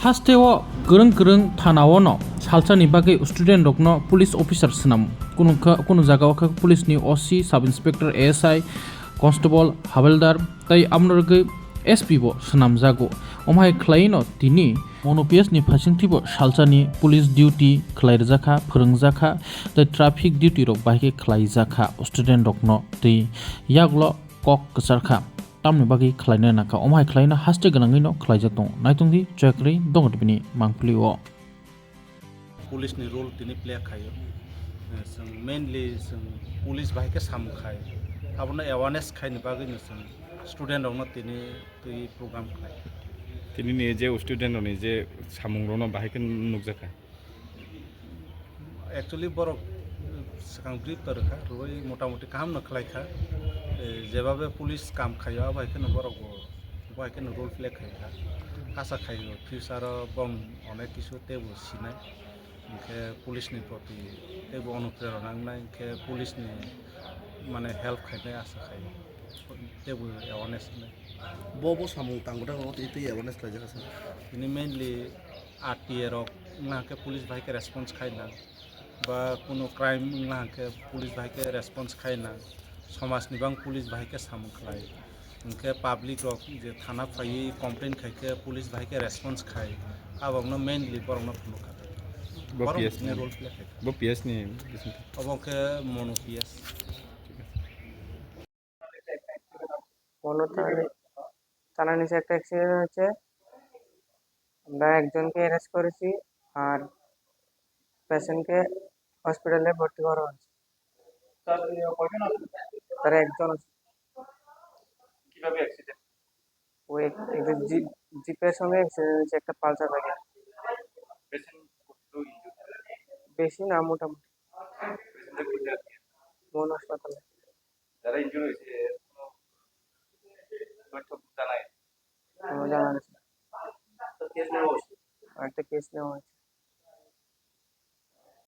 हास्टेओ गोरों गोरों थानाओनो सालसानि बागै स्टूडेंट रकनो पुलिस ऑफिसर सनाम कुनु जागाओ पुलिसनि ओसी सब इंस्पेक्टर एएसआई कॉन्स्टेबल हवलदार तै आमनरगै एसपी बो सनाम जागो ओमहाय ख्लाइनो तिनी मोनोपिएस नि फासिंथिबो सालसानि पुलिस डियूटी खलाइरजाखा फोरोंजाखा तै ट्रैफिक डियूटी रक बाहाय खलाइजाखा स्टूडेंट रकनो तै यागलो कक गसारखा तामनि बागै खलाइनो नाका ओमहाय खलाइनो हास्टे गोनाङैनो खलाइजा दं नायतुंदि चक्री दंगटबिनि मांफुलिओ पुलिसनि रोल तिनी प्ले खायो जों मेनलि जों पुलिस बाहायके सामखाय आबनो एवारनेस खायनि बागैनो जों स्टूडेंटआवनो तिनी तै प्रोग्राम खाय तिनी नि जे स्टूडेंटनि जे सामुंरनो बाहायके नुकजाखा एक्चुअली बरक सिगां ब्रिफ तरखा रोय मोटामुटी काम नखलायखा जेबाबे पुलिस काम खायो बाहायके बरक बाहायके रोल प्ले खायखा आशा खायो फ्यूचर बन अनेक किसु तेबो सिनाय इनके पुलिसनि प्रति तेबो अनुप्रेरणा नांनाय इनके पुलिसनि माने हेल्प खायनाय आशा खायो तेबो एवारनेस बो सामुं तांगुदा इतु एवारनेस खायजाखा ini mainly RTA rok ngake police बाहायके रेस्पॉन्स खायना बा कोनो क्राइम ngake पुलिस बाहायके रेस्पॉन्स खायना समाजनि बां पुलिस बाहायके सामु खाय इनके पब्लिक रक जे थाना फायि कंप्लेन खायके पुलिस बाहायके रेस्पॉन्स खाय आबंनो मेनलि बरंनो फुनुखा बपीएस ने रोल प्ले खाय बपीएस नि अबके मोनोपीएस থানার নিচে একটা অ্যাক্সিডেন্ট হয়েছে আমরা একজনকে অ্যারেস্ট করেছি আর পেশেন্টকে হসপিটালে ভর্তি করা হয়েছে তার একজন আছে। ওই একটা জিপের সঙ্গে অ্যাক্সিডেন্ট হয়েছে একটা পালসার বাইকে বেশি না মোটামুটি মন হাসপাতালে জানা গেছে একটা কেস নেওয়া হয়েছে